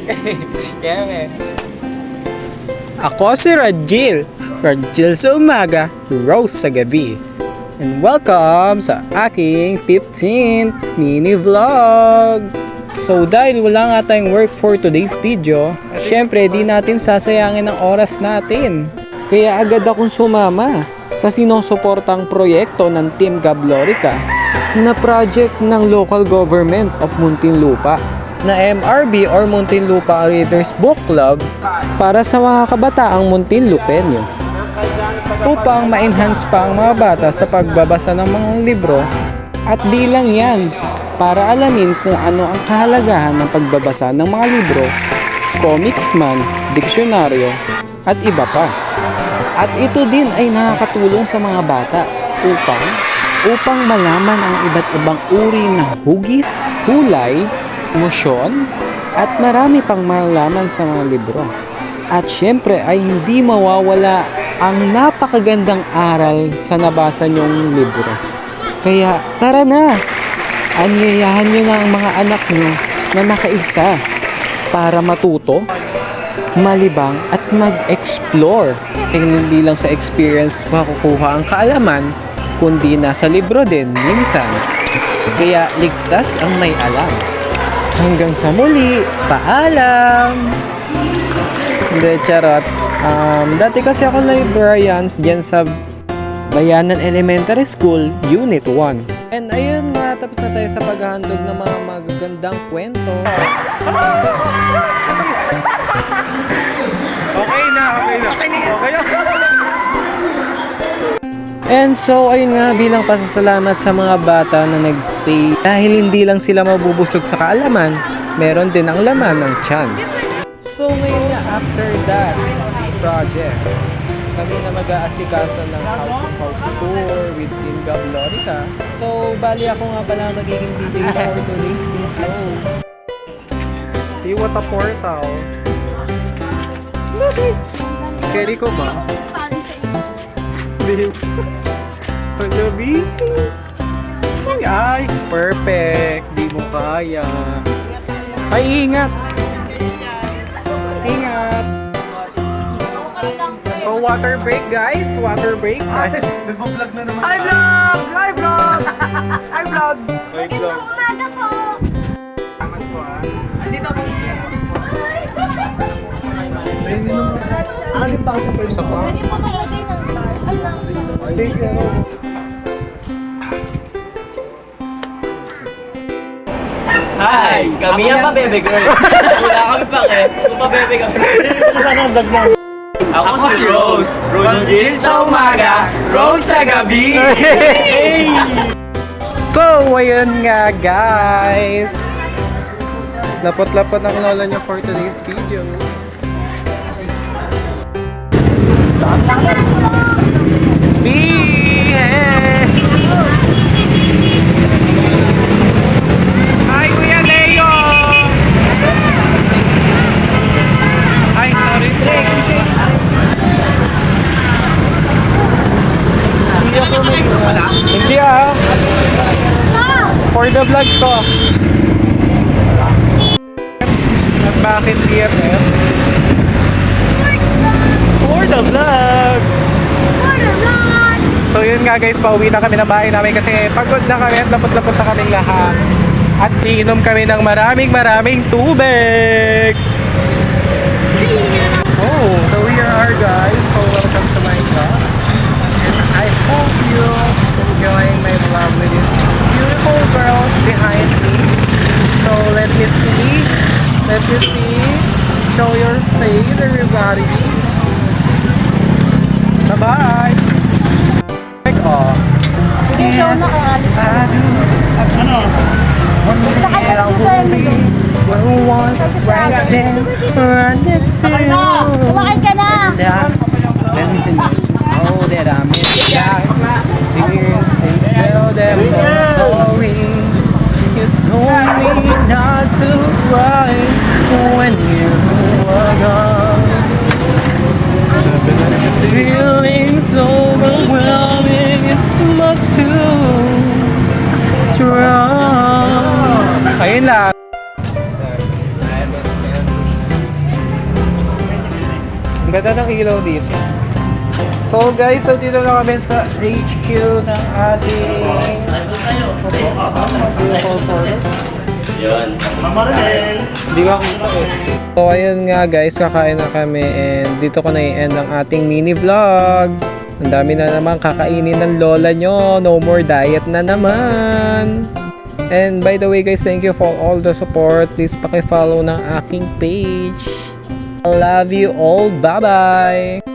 Kaya ako si Rajil. Rajil sa umaga, Rose sa gabi. And welcome sa aking 15th mini vlog. So dahil wala nga tayong work for today's video, syempre di natin sasayangin ang oras natin. Kaya agad akong sumama sa sinusuportang proyekto ng Team Gablorica na project ng local government of Muntinlupa na MRB or Muntinlupa Readers Book Club para sa mga kabataang Muntinlupenyo upang ma-enhance pa ang mga bata sa pagbabasa ng mga libro at di lang yan, para alamin kung ano ang kahalagahan ng pagbabasa ng mga libro, comics man, diksyonaryo at iba pa. At ito din ay nakakatulong sa mga bata upang malaman ang iba't ibang uri ng hugis, kulay, emosyon, at marami pang malalaman sa mga libro. At syempre ay hindi mawawala ang napakagandang aral sa nabasa nyong libro. Kaya tara na, anyayahan nyo na ang mga anak nyo na makaisa para matuto, malibang at mag-explore. Hindi lang sa experience makukuha ang kaalaman, kundi nasa libro din minsan. Kaya ligtas ang may alam. Hanggang sa muli, paalam! Hindi, charot. Dati kasi ako librarians dyan sa Bayanan Elementary School, Unit 1. And ayun nga, tapos na tayo sa paghahandog ng mga magagandang kwento. Okay na. And so, ayun nga, bilang pasasalamat sa mga bata na nagstay. Dahil hindi lang sila mabubusog sa kaalaman, meron din ang laman ng tiyan. So, ngayon na after that project, kami na mag-aasikaso ng house-to-house tour with Team Gablorica. So, bali ako nga pala magiging DJ for today's video. Hey, what a portal! Carry ko ba? Hello, busy! Ay, perfect! Di mo kaya. Ay, ingat! Ingat! So, water break, guys. Water break. Nagpa-vlog na naman. Hi, vlog! Hi, vlog! Hi, vlog! Hi, vlog. Umaga po! Andito po. Alin pa sa pwede Isa pa? Pwede po kalagay ng bar. Steak na. Hi! Kami ang Pabebe Girl. Wala kami pake. Kung Pabebe kami. Ako si Rose. Rose sa umaga, Rose sa gabi. So, ayun nga, guys. Lapot-lapot ang lola niyo for today's video. Hi, Kuya Leo! Ay, sorry, Blake. Hindi for the vlog ko. At bakit BFF? For the vlog! So yun nga guys, pauwi na kami ng bahay namin kasi pagod na kami at lapot-lapot na kaming lahat. At iinom kami ng maraming tubig! Oh, so here are guys. So welcome to my vlog. And I hope you enjoying my vlog with these beautiful girls behind me. So let me see. Show your face, everybody. Bye-bye. Oh. Hindi ikaw na kaya alis. Ano? Isa ka dyan dito. Was right then, running to Kumakay ka na! sentences so that I miss the guy. Tears, they tell them no story. You told me not to cry when you were gone. Feelings overwhelming, it's much too strong. Ayun lang. Ganda ng ilaw dito. So guys, so dito na kami sa HQ ng ating Yun. Hindi ka kita eh. So ayun nga guys, kakain na kami and dito ko na i-end ang ating mini vlog. Ang dami na naman kakainin ng lola nyo. No more diet na naman. And by the way guys, thank you for all the support. Please paki-follow ng aking page. I love you all. Bye-bye!